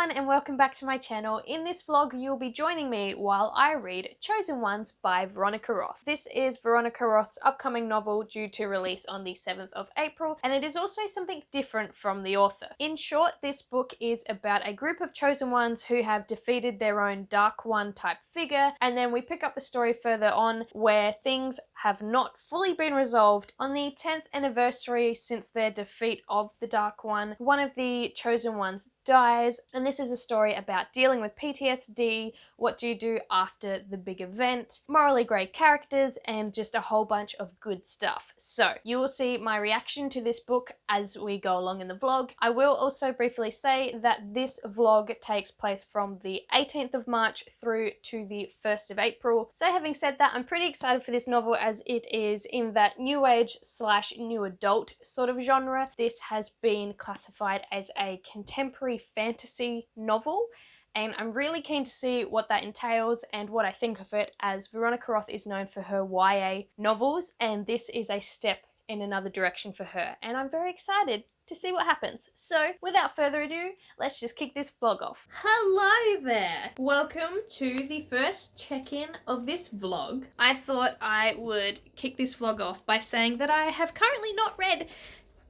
everyone and welcome back to my channel. In this vlog you'll be joining me while I read Chosen Ones by Veronica Roth. This is Veronica Roth's upcoming novel due to release on the 7th of April, and it is also something different from the author. In short, this book is about a group of chosen ones who have defeated their own Dark One type figure, and then we pick up the story further on where things have not fully been resolved. On the 10th anniversary since their defeat of the Dark One, one of the chosen ones dies, and this is a story about dealing with PTSD, what do you do after the big event, morally grey characters, and just a whole bunch of good stuff. So you will see my reaction to this book as we go along in the vlog. I will also briefly say that this vlog takes place from the 18th of March through to the 1st of April. So having said that, I'm pretty excited for this novel as it is in that new age / new adult sort of genre. This has been classified as a contemporary fantasy novel, and I'm really keen to see what that entails and what I think of it, as Veronica Roth is known for her YA novels, and this is a step in another direction for her, and I'm very excited to see what happens. So without further ado, let's just kick this vlog off. Hello there! Welcome to the first check-in of this vlog. I thought I would kick this vlog off by saying that I have currently not read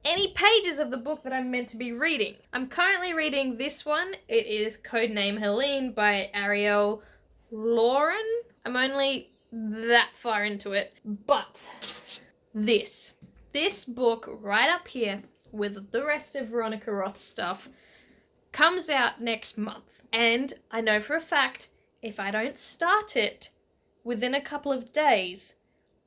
any pages of the book that I'm meant to be reading. I'm currently reading this one. It is Codename Helene by Ariel Lauren. I'm only that far into it, but this book right up here with the rest of Veronica Roth's stuff comes out next month, and I know for a fact if I don't start it within a couple of days,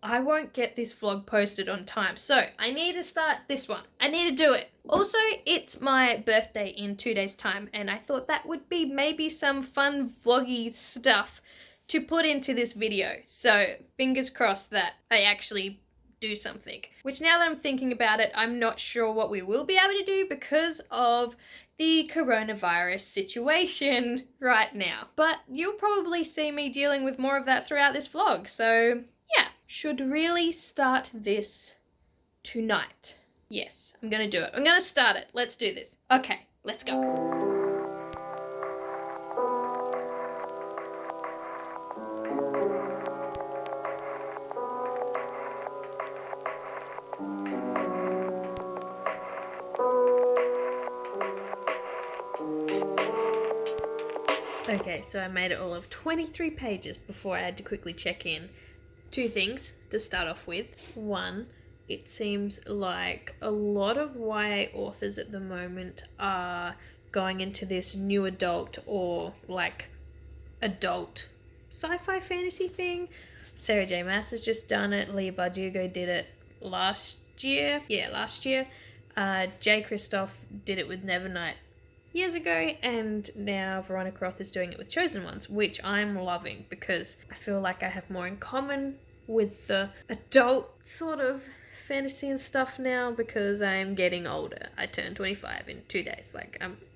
I won't get this vlog posted on time. So I need to start this one. I need to do it. Also, it's my birthday in 2 days' time, and I thought that would be maybe some fun vloggy stuff to put into this video. So fingers crossed that I actually do something. Which, now that I'm thinking about it, I'm not sure what we will be able to do because of the coronavirus situation right now. But you'll probably see me dealing with more of that throughout this vlog, so yeah. Should really start this tonight. Yes, I'm gonna do it. I'm gonna start it. Let's do this. Okay, let's go. Okay, so I made it all of 23 pages before I had to quickly check in. Two things to start off with. One, it seems like a lot of YA authors at the moment are going into this new adult or like adult sci-fi fantasy thing. Sarah J. Maas has just done it. Leigh Bardugo did it last year. Jay Kristoff did it with Nevernight years ago, and now Veronica Roth is doing it with Chosen Ones, which I'm loving because I feel like I have more in common with the adult sort of fantasy and stuff now because I'm getting older. I turned 25 in 2 days.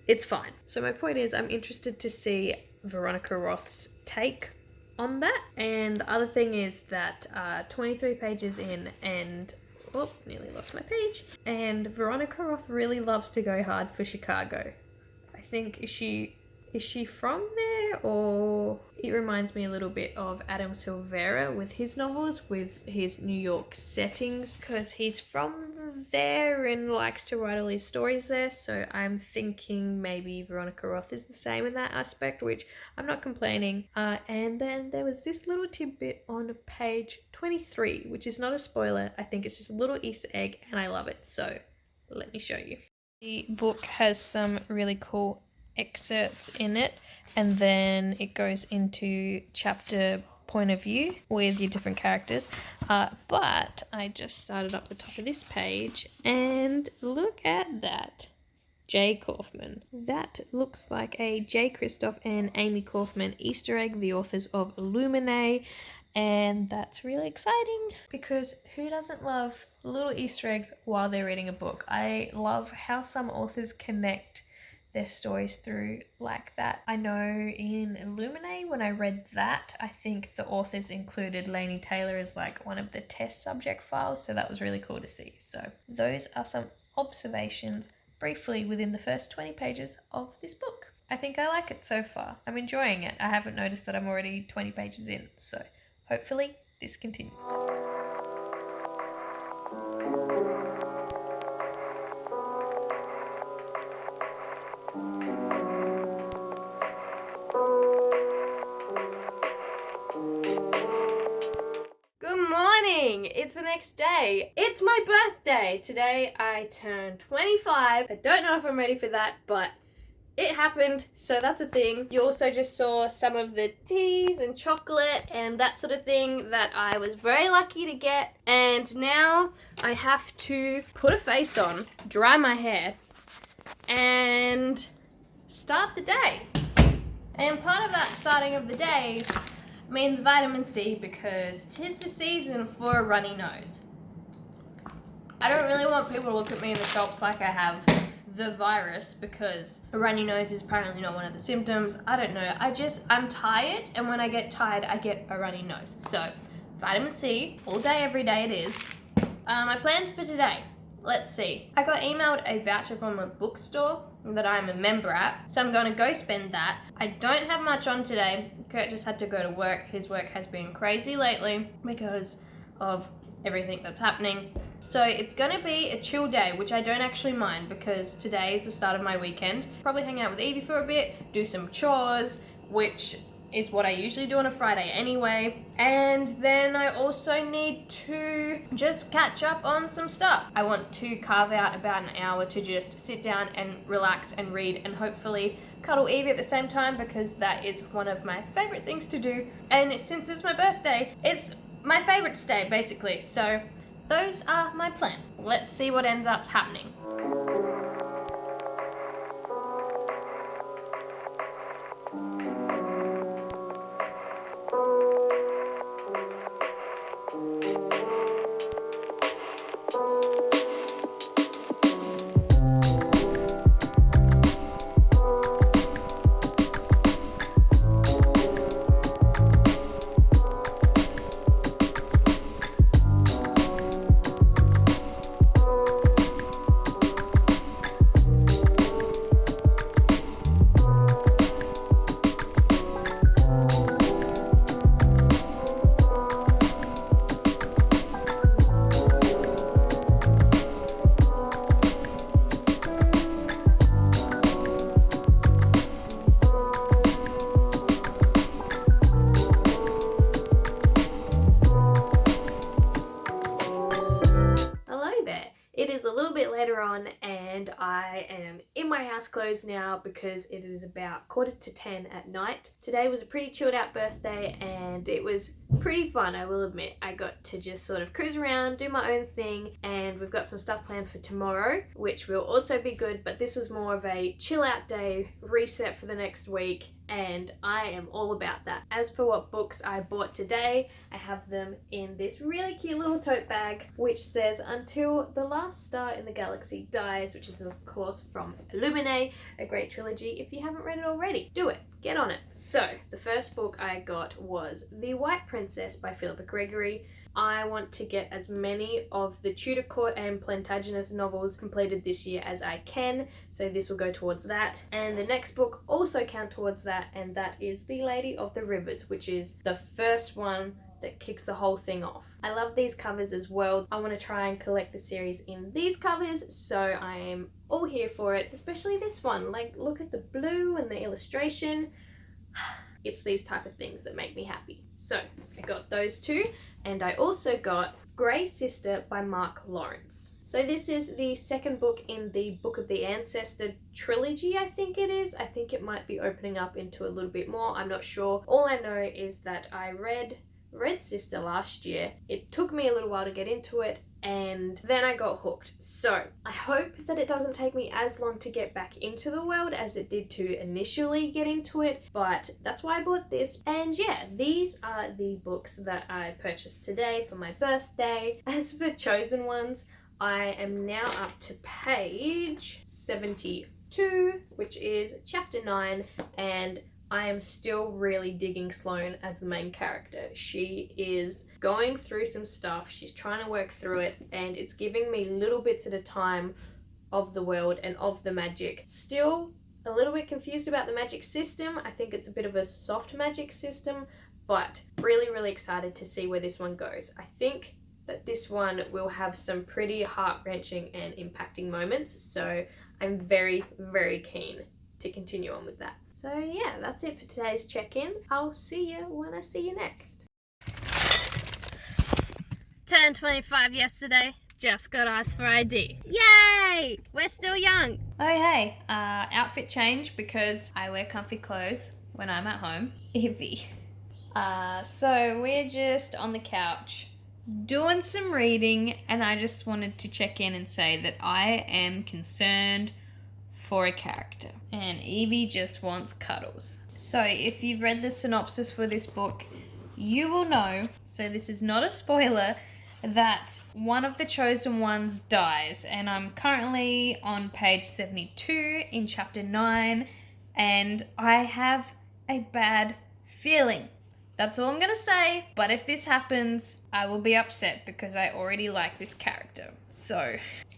It's fine. So my point is, I'm interested to see Veronica Roth's take on that. And the other thing is that 23 pages in, and nearly lost my page. And Veronica Roth really loves to go hard for Chicago. I think, is she from there? Or it reminds me a little bit of Adam Silvera with his novels, with his New York settings, because he's from there and likes to write all his stories there. So I'm thinking maybe Veronica Roth is the same in that aspect, which I'm not complaining. And then there was this little tidbit on page 23, which is not a spoiler. I think it's just a little Easter egg and I love it. So let me show you. The book has some really cool excerpts in it, and then it goes into chapter point of view with your different characters. But I just started up the top of this page, and look at that. Jay Kaufman. That looks like a Jay Kristoff and Amy Kaufman Easter egg, the authors of Illuminae. And that's really exciting because who doesn't love little Easter eggs while they're reading a book? I love how some authors connect their stories through like that. I know in Illuminae, when I read that, I think the authors included Laini Taylor as like one of the test subject files, so that was really cool to see. So those are some observations briefly within the first 20 pages of this book. I think I like it so far. I'm enjoying it. I haven't noticed that I'm already 20 pages in, so hopefully this continues. Good morning! It's the next day. It's my birthday! Today I turned 25. I don't know if I'm ready for that, but it happened, so that's a thing. You also just saw some of the teas and chocolate and that sort of thing that I was very lucky to get. And now I have to put a face on, dry my hair, and start the day. And part of that starting of the day means vitamin C because 'tis the season for a runny nose. I don't really want people to look at me in the shops like I have the virus because a runny nose is apparently not one of the symptoms. I don't know. I'm tired, and when I get tired, I get a runny nose. So, vitamin C, all day, every day it is. My plans for today. Let's see. I got emailed a voucher from a bookstore that I'm a member at, so I'm going to go spend that. I don't have much on today. Kurt just had to go to work. His work has been crazy lately because of everything that's happening. So it's going to be a chill day, which I don't actually mind because today is the start of my weekend. Probably hang out with Evie for a bit, do some chores, which is what I usually do on a Friday anyway. And then I also need to just catch up on some stuff. I want to carve out about an hour to just sit down and relax and read and hopefully cuddle Evie at the same time because that is one of my favorite things to do. And since it's my birthday, it's my favorite day basically. So those are my plan. Let's see what ends up happening. It is a little bit later on and I am in my house clothes now because it is about 9:45 at night. Today was a pretty chilled out birthday and it was pretty fun, I will admit. I got to just sort of cruise around, do my own thing, and we've got some stuff planned for tomorrow, which will also be good, but this was more of a chill out day, reset for the next week, and I am all about that. As for what books I bought today, I have them in this really cute little tote bag which says Until the Last Star in the Galaxy Dies, which is of course from Illuminae, a great trilogy. If you haven't read it already, do it. Get on it. So, the first book I got was The White Princess by Philippa Gregory. I want to get as many of the Tudor Court and Plantagenet novels completed this year as I can, so this will go towards that. And the next book also count towards that, and that is The Lady of the Rivers, which is the first one that kicks the whole thing off. I love these covers as well. I want to try and collect the series in these covers, so I am all here for it, especially this one. Like, look at the blue and the illustration. It's these type of things that make me happy. So I got those two, and I also got Grey Sister by Mark Lawrence. So this is the second book in the Book of the Ancestor trilogy, I think it is. I think it might be opening up into a little bit more. I'm not sure. All I know is that I read Red Sister last year. It took me a little while to get into it, and then I got hooked. So I hope that it doesn't take me as long to get back into the world as it did to initially get into it, but that's why I bought this. And yeah, these are the books that I purchased today for my birthday. As for chosen ones, I am now up to page 72, which is chapter 9, and I am still really digging Sloane as the main character. She is going through some stuff, she's trying to work through it, and it's giving me little bits at a time of the world and of the magic. Still a little bit confused about the magic system. I think it's a bit of a soft magic system, but really, really excited to see where this one goes. I think that this one will have some pretty heart-wrenching and impacting moments, so I'm very, very keen to continue on with that. So yeah, that's it for today's check-in. I'll see you when I see you next. Turned 25 yesterday, just got asked for ID. Yay! We're still young. Oh hey, outfit change because I wear comfy clothes when I'm at home. Evie. So we're just on the couch doing some reading, and I just wanted to check in and say that I am concerned for a character, and Evie just wants cuddles. So if you've read the synopsis for this book, you will know, so this is not a spoiler, that one of the chosen ones dies, and I'm currently on page 72 in chapter 9, and I have a bad feeling. That's all I'm gonna say, but if this happens, I will be upset because I already like this character. So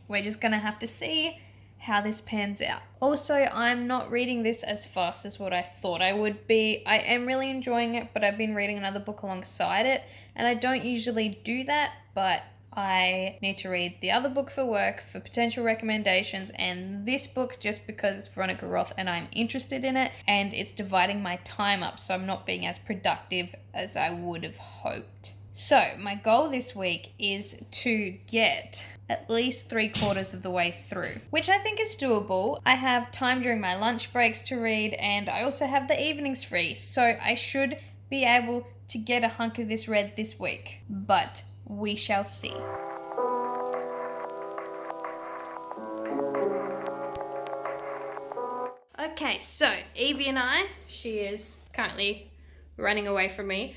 we're just gonna have to see how this pans out. Also, I'm not reading this as fast as what I thought I would be. I am really enjoying it, but I've been reading another book alongside it, and I don't usually do that, but I need to read the other book for work for potential recommendations, and this book just because it's Veronica Roth and I'm interested in it, and it's dividing my time up, so I'm not being as productive as I would have hoped. So my goal this week is to get at least 3/4 of the way through, which I think is doable. I have time during my lunch breaks to read, and I also have the evenings free, so I should be able to get a hunk of this read this week, but we shall see. Okay, so Evie and I, she is currently running away from me,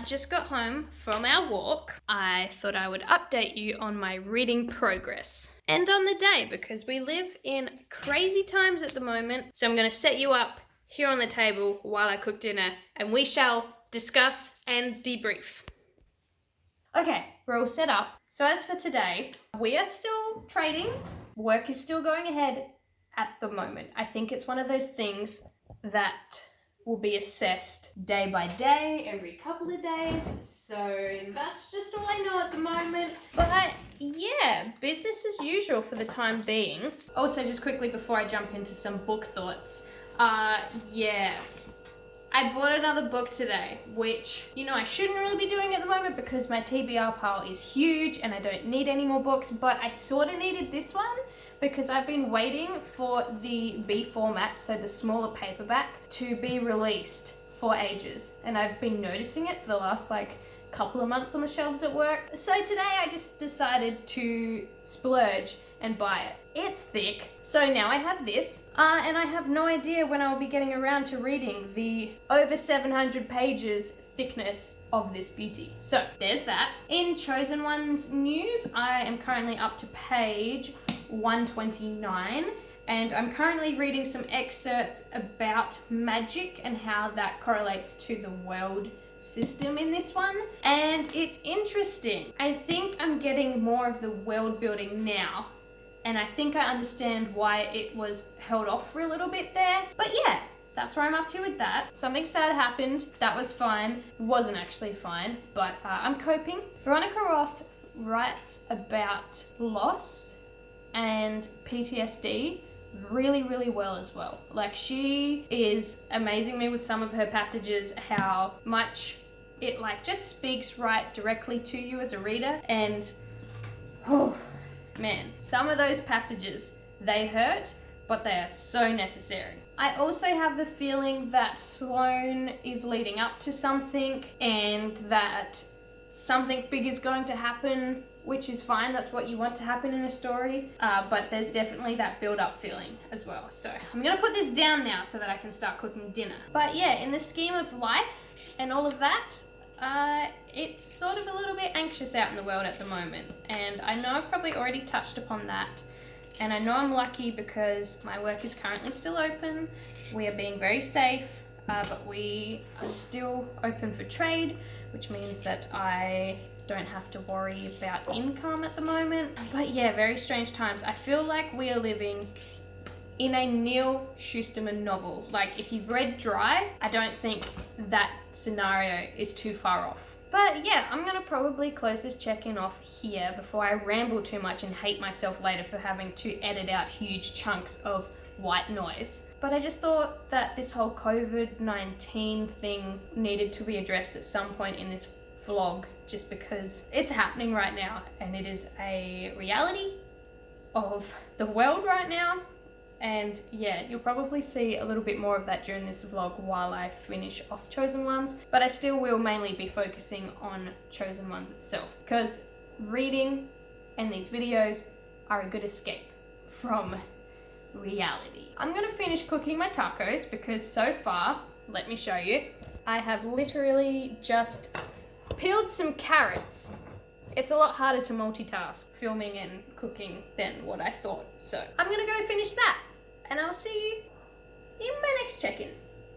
just got home from our walk. I thought I would update you on my reading progress and on the day, because we live in crazy times at the moment. So I'm going to set you up here on the table while I cook dinner, and we shall discuss and debrief. Okay, we're all set up. So as for today, we are still trading. Work is still going ahead at the moment. I think it's one of those things that will be assessed day by day, every couple of days. So that's just all I know at the moment. But yeah, business as usual for the time being. Also, just quickly before I jump into some book thoughts, yeah. I bought another book today, which, I shouldn't really be doing at the moment because my TBR pile is huge and I don't need any more books, but I sort of needed this one because I've been waiting for the B format, so the smaller paperback, to be released for ages. And I've been noticing it for the last couple of months on the shelves at work. So today I just decided to splurge and buy it. It's thick. So now I have this, and I have no idea when I will be getting around to reading the over 700 pages thickness of this beauty. So there's that. In Chosen Ones news, I am currently up to page 129, and I'm currently reading some excerpts about magic and how that correlates to the world system in this one, and it's interesting. I think I'm getting more of the world building now, and I think I understand why it was held off for a little bit there. But yeah, that's where I'm up to with that. Something sad happened. That was fine. Wasn't actually fine, but I'm coping. Veronica Roth writes about loss and PTSD really, really well as well. She is amazing me with some of her passages, how much it just speaks right directly to you as a reader. And oh man, some of those passages, they hurt, but they are so necessary. I also have the feeling that Sloane is leading up to something, and that something big is going to happen, which is fine. That's what you want to happen in a story. But there's definitely that build-up feeling as well. So I'm going to put this down now so that I can start cooking dinner. But yeah, in the scheme of life and all of that, it's sort of a little bit anxious out in the world at the moment. And I know I've probably already touched upon that. And I know I'm lucky because my work is currently still open. We are being very safe, but we are still open for trade, which means that I don't have to worry about income at the moment. But yeah, very strange times. I feel like we are living in a Neil Shusterman novel. Like, if you've read Dry, I don't think that scenario is too far off. But yeah, I'm gonna probably close this check-in off here before I ramble too much and hate myself later for having to edit out huge chunks of white noise. But I just thought that this whole COVID-19 thing needed to be addressed at some point in this vlog, just because it's happening right now and it is a reality of the world right now. And yeah, you'll probably see a little bit more of that during this vlog while I finish off Chosen Ones, but I still will mainly be focusing on Chosen Ones itself, because reading and these videos are a good escape from reality. I'm gonna finish cooking my tacos because so far, let me show you, I have literally just peeled some carrots. It's a lot harder to multitask filming and cooking than what I thought. So I'm gonna go finish that and I'll see you in my next check-in.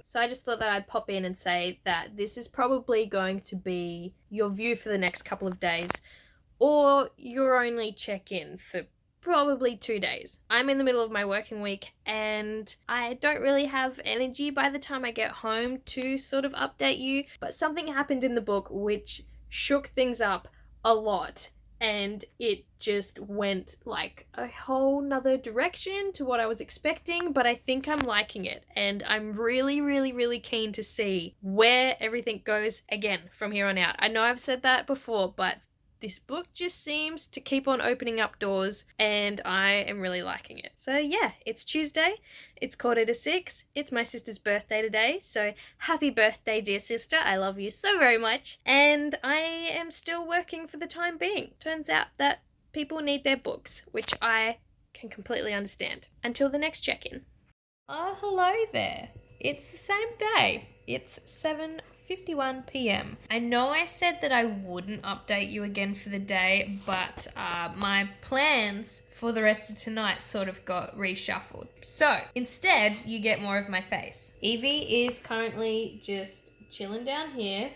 So I just thought that I'd pop in and say that this is probably going to be your view for the next couple of days, or your only check-in for probably 2 days. I'm in the middle of my working week and I don't really have energy by the time I get home to sort of update you, but something happened in the book which shook things up a lot, and it just went like a whole nother direction to what I was expecting, but I think I'm liking it, and I'm really keen to see where everything goes again from here on out. I know I've said that before, but this book just seems to keep on opening up doors, and I am really liking it. So yeah, it's Tuesday, it's 5:45, it's my sister's birthday today, so happy birthday, dear sister, I love you so very much, and I am still working for the time being. Turns out that people need their books, which I can completely understand. Until the next check-in. Oh, hello there. It's the same day. It's 7:51 p.m. I know I said that I wouldn't update you again for the day, but my plans for the rest of tonight sort of got reshuffled. So instead, you get more of my face. Evie is currently just chilling down here,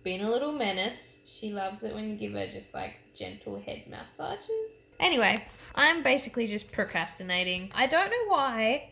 being a little menace. She loves it when you give her just like gentle head massages. Anyway, I'm basically just procrastinating. I don't know why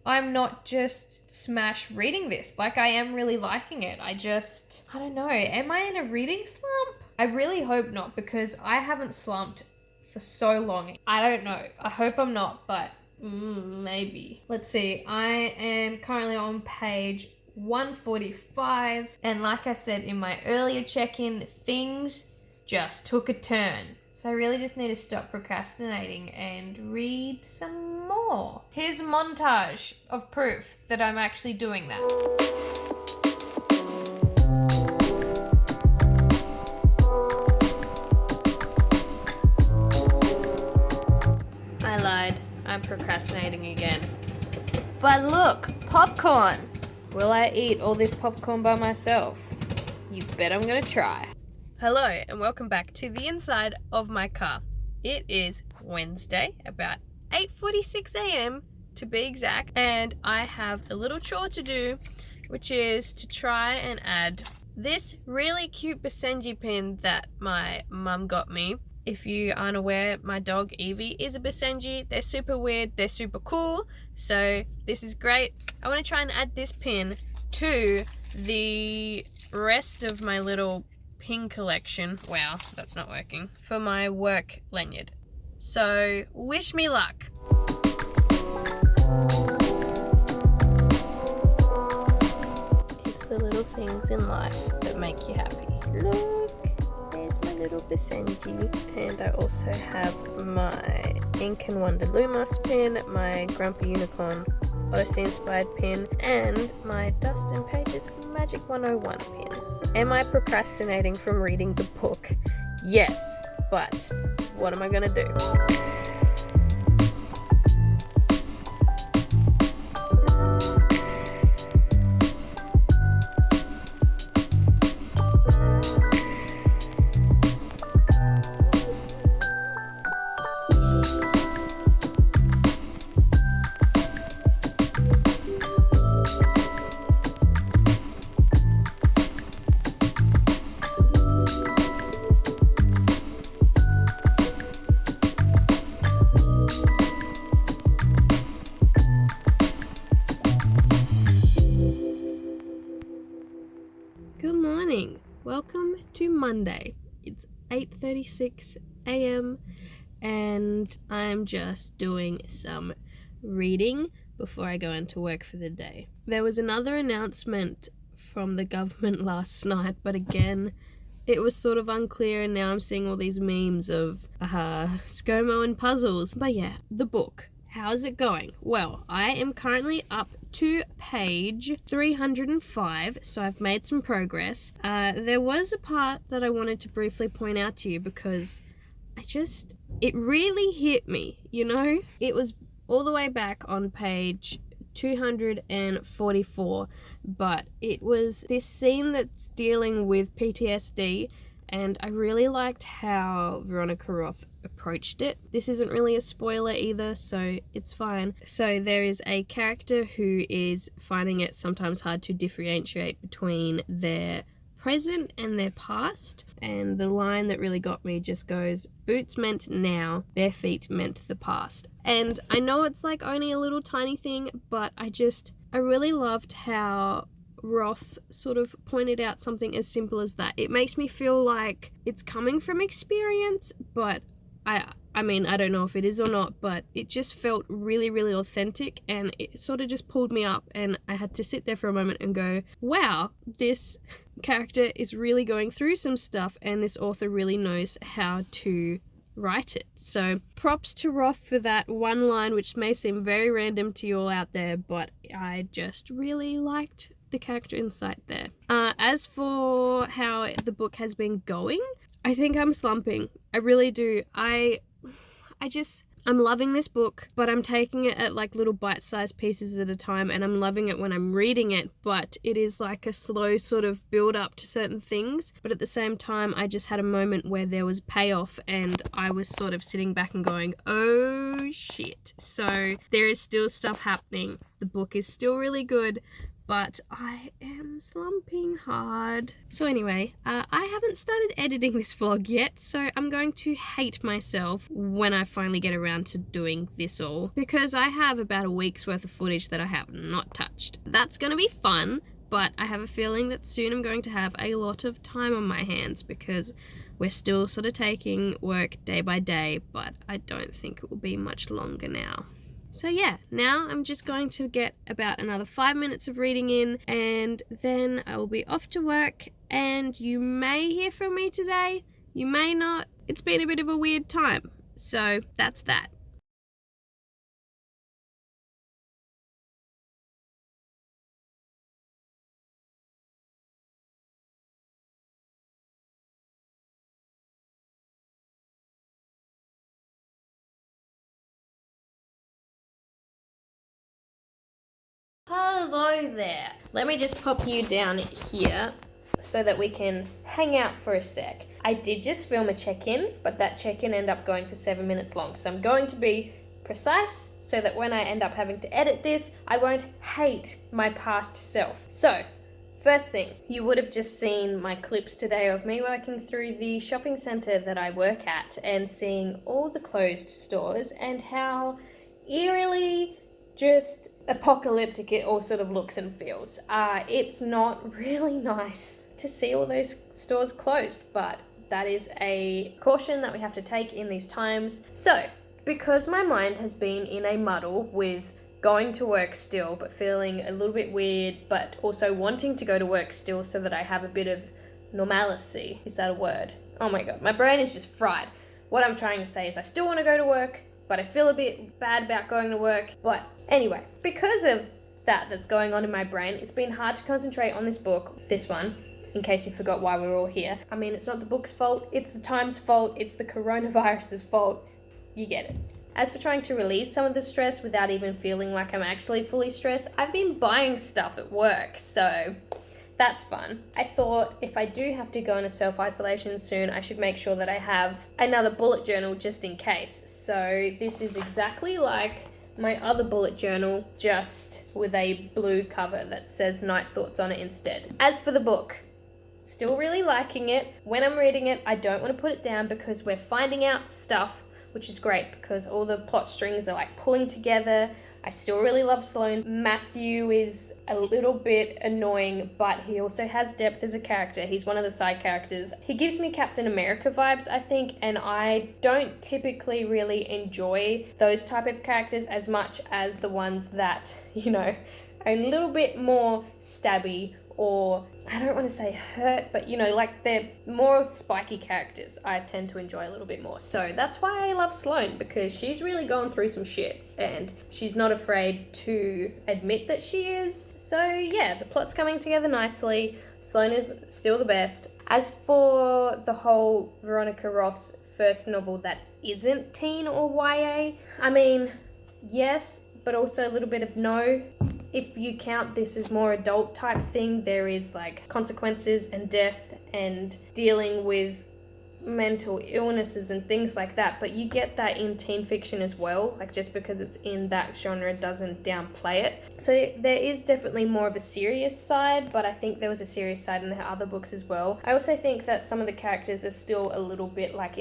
I'm not just smash reading this. Like, I am really liking it. I don't know. Am I in a reading slump? I really hope not, because I haven't slumped for so long. I don't know. I hope I'm not, but maybe. Let's see. I am currently on page 145. And like I said in my earlier check-in, things just took a turn. So I really just need to stop procrastinating and read some more. Here's a montage of proof that I'm actually doing that. I lied. I'm procrastinating again. But look, popcorn! Will I eat all this popcorn by myself? You bet I'm gonna try. Hello and welcome back to the inside of my car. It is Wednesday, about 8:46 a.m. to be exact, and I have a little chore to do, which is to try and add this really cute Basenji pin that my mum got me. If you aren't aware, my dog Evie is a Basenji. They're super weird, they're super cool, so this is great. I want to try and add this pin to the rest of my little pin collection. Wow, that's not working. For my work lanyard. So, wish me luck. It's the little things in life that make you happy. Look, there's my little Basenji. And I also have my Ink and Wonder Lumos pin, my Grumpy Unicorn Odyssey inspired pin, and my Dust and Pages Magic 101 pin. Am I procrastinating from reading the book? Yes, but what am I gonna do? Good morning. Welcome to Monday. It's 8:36 a.m. and I'm just doing some reading before I go into work for the day. There was another announcement from the government last night, but again, it was sort of unclear, and now I'm seeing all these memes of ScoMo and puzzles. But yeah, the book. How's it going? Well, I am currently up to page 305, so I've made some progress. There was a part that I wanted to briefly point out to you because it really hit me, you know? It was all the way back on page 244, but it was this scene that's dealing with PTSD, and I really liked how Veronica Roth approached it. This isn't really a spoiler either, so it's fine. So there is a character who is finding it sometimes hard to differentiate between their present and their past, and the line that really got me just goes, "Boots meant now, bare feet meant the past." And I know it's like only a little tiny thing, but I really loved how Roth sort of pointed out something as simple as that. It makes me feel like it's coming from experience, but I mean, I don't know if it is or not, but it just felt really, really authentic, and it sort of just pulled me up, and I had to sit there for a moment and go, wow, this character is really going through some stuff, and this author really knows how to write it. So props to Roth for that one line, which may seem very random to you all out there, but I just really liked the character insight there. As for how the book has been going, I think I'm slumping. I really do. I'm loving this book, but I'm taking it at like little bite-sized pieces at a time, and I'm loving it when I'm reading it, but it is like a slow sort of build up to certain things. But at the same time, I just had a moment where there was payoff, and I was sort of sitting back and going, oh shit. So there is still stuff happening. The book is still really good, but I am slumping hard. So anyway, I haven't started editing this vlog yet, so I'm going to hate myself when I finally get around to doing this all, because I have about a week's worth of footage that I have not touched. That's going to be fun, but I have a feeling that soon I'm going to have a lot of time on my hands because we're still sort of taking work day by day, but I don't think it will be much longer now. So yeah, now I'm just going to get about another 5 minutes of reading in, and then I will be off to work, and you may hear from me today, you may not. It's been a bit of a weird time, so that's that. Hello there. Let me just pop you down here so that we can hang out for a sec. I did just film a check-in, but that check-in ended up going for 7 minutes long. So I'm going to be precise so that when I end up having to edit this, I won't hate my past self. So, first thing, you would have just seen my clips today of me working through the shopping centre that I work at and seeing all the closed stores and how eerily just apocalyptic it all sort of looks and feels. It's not really nice to see all those stores closed, but that is a caution that we have to take in these times. So, because my mind has been in a muddle with going to work still, but feeling a little bit weird, but also wanting to go to work still so that I have a bit of normalcy. Is that a word? Oh my god, my brain is just fried. What I'm trying to say is I still want to go to work, but I feel a bit bad about going to work. But anyway, because of that's going on in my brain, it's been hard to concentrate on this book, this one, in case you forgot why we're all here. I mean, it's not the book's fault, it's the time's fault, it's the coronavirus's fault. You get it. As for trying to relieve some of the stress without even feeling like I'm actually fully stressed, I've been buying stuff at work, so that's fun. I thought if I do have to go into self-isolation soon, I should make sure that I have another bullet journal just in case. So this is exactly like my other bullet journal, just with a blue cover that says Night Thoughts on it instead. As for the book, still really liking it. When I'm reading it, I don't want to put it down because we're finding out stuff, which is great because all the plot strings are like pulling together. I still really love Sloane. Matthew is a little bit annoying, but he also has depth as a character. He's one of the side characters. He gives me Captain America vibes, I think, and I don't typically really enjoy those type of characters as much as the ones that, you know, are a little bit more stabby, or I don't want to say hurt, but you know, like they're more spiky characters I tend to enjoy a little bit more. So that's why I love Sloane, because she's really going through some shit and she's not afraid to admit that she is. So yeah, the plot's coming together nicely. Sloane is still the best. As for the whole Veronica Roth's first novel that isn't teen or YA, I mean, yes, but also a little bit of no. If you count this as more adult type thing, there is like consequences and death and dealing with mental illnesses and things like that, but you get that in teen fiction as well. Like, just because it's in that genre doesn't downplay it. So there is definitely more of a serious side, but I think there was a serious side in the other books as well. I also think that some of the characters are still a little bit like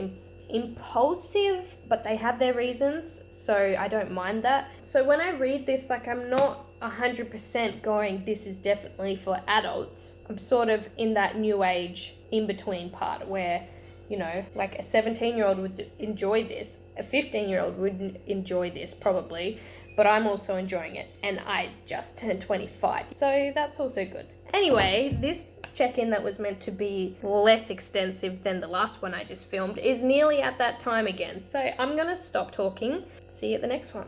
impulsive, but they have their reasons, so I don't mind that. So when I read this, like, I'm not 100% going, this is definitely for adults. I'm sort of in that new age in-between part where, you know, like a 17-year-old would enjoy this, a 15-year-old would enjoy this probably, but I'm also enjoying it, and I just turned 25, so that's also good. Anyway, this check-in that was meant to be less extensive than the last one I just filmed is nearly at that time again, so I'm gonna stop talking. See you at the next one.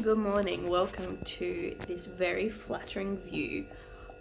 Good morning, welcome to this very flattering view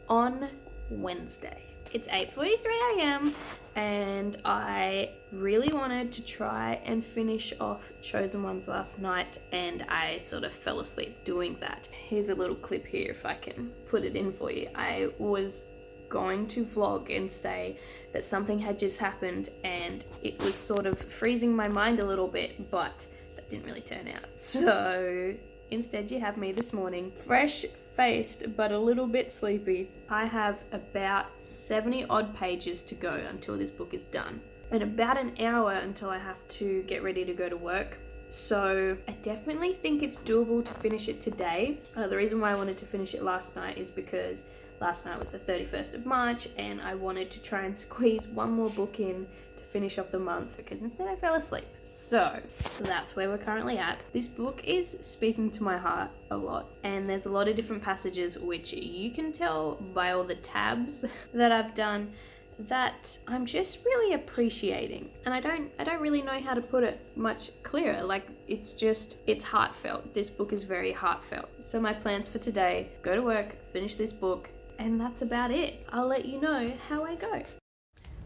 on Wednesday. It's 8:43 a.m. and I really wanted to try and finish off Chosen Ones last night, and I sort of fell asleep doing that. Here's a little clip here if I can put it in for you. I was going to vlog and say that something had just happened and it was sort of freezing my mind a little bit, but that didn't really turn out. So instead you have me this morning, fresh-faced but a little bit sleepy. I have about 70 odd pages to go until this book is done, and about an hour until I have to get ready to go to work. So I definitely think it's doable to finish it today. The reason why I wanted to finish it last night is because last night was the 31st of March and I wanted to try and squeeze one more book in to finish off the month, because instead I fell asleep. So that's where we're currently at. This book is speaking to my heart a lot, and there's a lot of different passages which you can tell by all the tabs that I've done that I'm just really appreciating, and I don't really know how to put it much clearer. Like, it's heartfelt. This book is very heartfelt. So my plans for today: go to work, finish this book, and that's about it. I'll let you know how I go.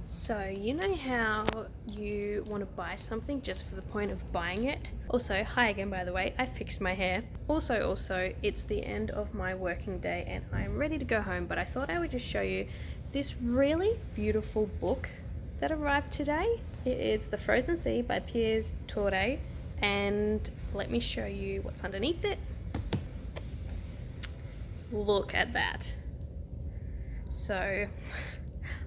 So, you know how you want to buy something just for the point of buying it? Also, hi again, by the way, I fixed my hair. Also, it's the end of my working day and I'm ready to go home, but I thought I would just show you this really beautiful book that arrived today. It is The Frozen Sea by Piers Torre, and let me show you what's underneath it. Look at that. So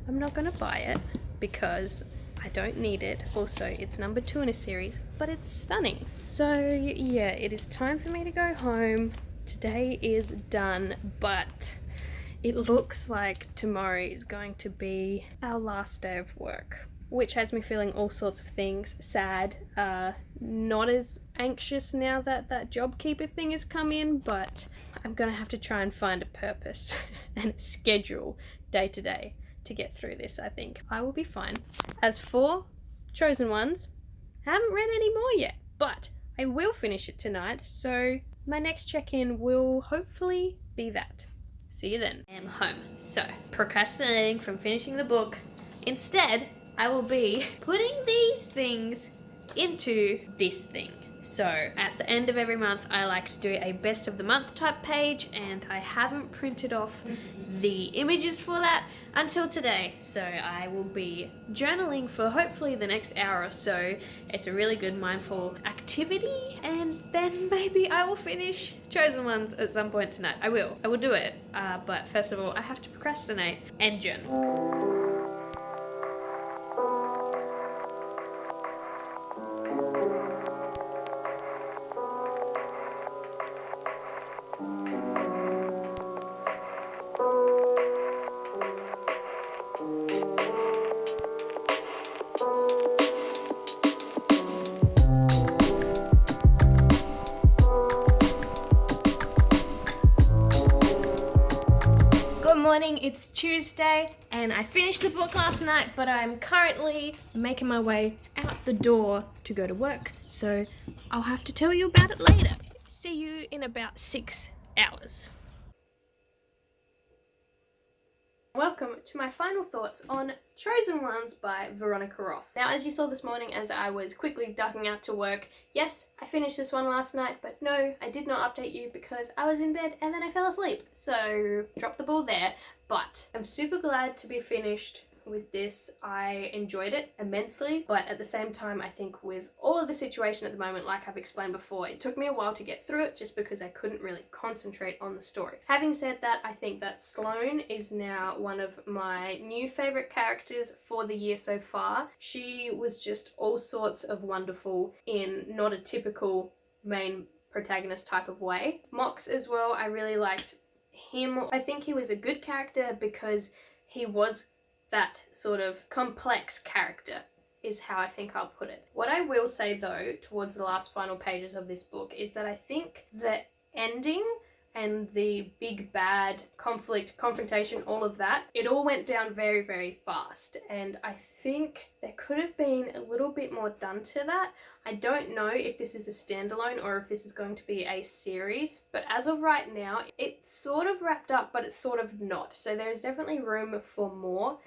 I'm not gonna buy it because I don't need it. Also, it's number 2 in a series, but it's stunning. So yeah, it is time for me to go home. Today is done, but it looks like tomorrow is going to be our last day of work, which has me feeling all sorts of things. Sad, not as anxious now that that JobKeeper thing has come in, but I'm gonna have to try and find a purpose and a schedule day to day to get through this. I think I will be fine. As for Chosen Ones, I haven't read any more yet, but I will finish it tonight, so my next check-in will hopefully be that. See you then. I'm home. So, procrastinating from finishing the book. Instead, I will be putting these things into this thing. So at the end of every month, I like to do a best of the month type page, and I haven't printed off the images for that until today. So I will be journaling for hopefully the next hour or so. It's a really good mindful activity, and then maybe I will finish Chosen Ones at some point tonight. I will do it. But first of all, I have to procrastinate and journal. Morning, it's Tuesday and I finished the book last night, but I'm currently making my way out the door to go to work, so I'll have to tell you about it later. See you in about 6 hours. Welcome to my final thoughts on Chosen Ones by Veronica Roth. Now, as you saw this morning as I was quickly ducking out to work, yes, I finished this one last night, but no, I did not update you because I was in bed and then I fell asleep. So, drop the ball there. But I'm super glad to be finished with this. I enjoyed it immensely, but at the same time, I think with all of the situation at the moment, like I've explained before, it took me a while to get through it just because I couldn't really concentrate on the story. Having said that, I think that Sloane is now one of my new favorite characters for the year so far. She was just all sorts of wonderful in not a typical main protagonist type of way. Mox as well, I really liked him. I think he was a good character because he was that sort of complex character, is how I think I'll put it. What I will say though, towards the last final pages of this book, is that I think the ending and the big bad conflict, confrontation, all of that, it all went down very, very fast. And I think there could have been a little bit more done to that. I don't know if this is a standalone or if this is going to be a series, but as of right now, it's sort of wrapped up, but it's sort of not. So there's definitely room for more.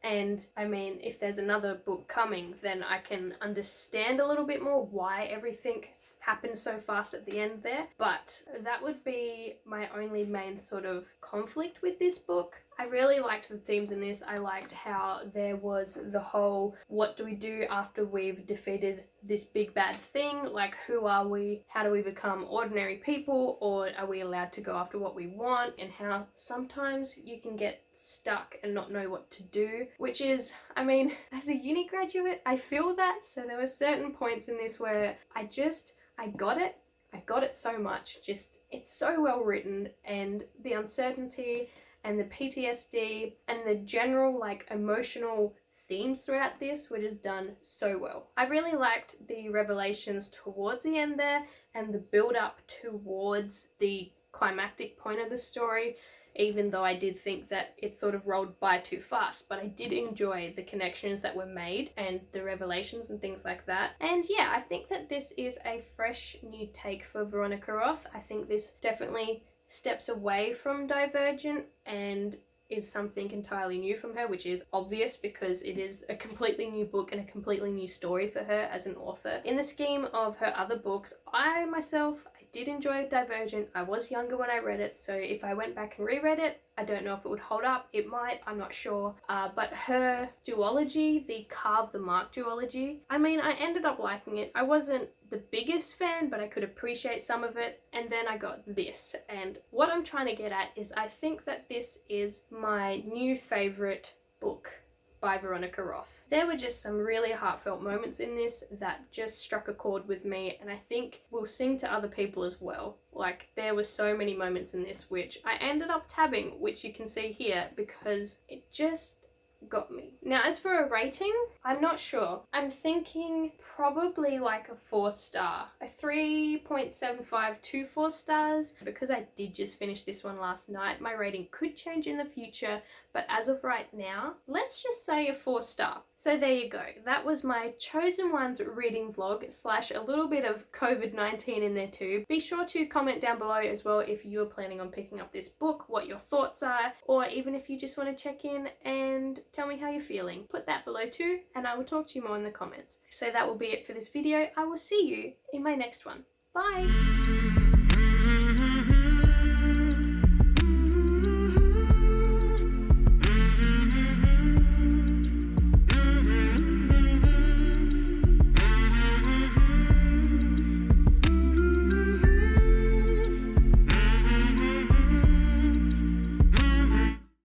And I mean, if there's another book coming, then I can understand a little bit more why everything happened so fast at the end there. But that would be my only main sort of conflict with this book. I really liked the themes in this. I liked how there was the whole, what do we do after we've defeated this big bad thing? Like, who are we? How do we become ordinary people? Or are we allowed to go after what we want? And how sometimes you can get stuck and not know what to do, which is, I mean, as a uni graduate, I feel that. So there were certain points in this where I got it. I got it so much. Just, it's so well written, and the uncertainty and the PTSD and the general like emotional themes throughout this were just done so well. I really liked the revelations towards the end there and the build up towards the climactic point of the story, even though I did think that it sort of rolled by too fast, but I did enjoy the connections that were made and the revelations and things like that. And yeah, I think that this is a fresh new take for Veronica Roth. I think this definitely steps away from Divergent and is something entirely new from her, which is obvious because it is a completely new book and a completely new story for her as an author. In the scheme of her other books, I did enjoy Divergent. I was younger when I read it, so if I went back and reread it, I don't know if it would hold up. It might, I'm not sure. But her duology, the Carve the Mark duology, I mean, I ended up liking it. I wasn't the biggest fan, but I could appreciate some of it. And then I got this. And what I'm trying to get at is I think that this is my new favorite book by Veronica Roth. There were just some really heartfelt moments in this that just struck a chord with me, and I think will sing to other people as well. Like, there were so many moments in this which I ended up tabbing, which you can see here, because it just got me. Now, as for a rating, I'm not sure. I'm thinking probably like a 4-star, a 3.75 to 4 stars. Because I did just finish this one last night, my rating could change in the future, but as of right now, let's just say a 4-star. So there you go. That was my Chosen Ones reading vlog / a little bit of COVID-19 in there too. Be sure to comment down below as well if you're planning on picking up this book, what your thoughts are, or even if you just want to check in and Tell me how you're feeling. Put that below too, and I will talk to you more in the comments. So that will be it for this video. I will see you in my next one. Bye!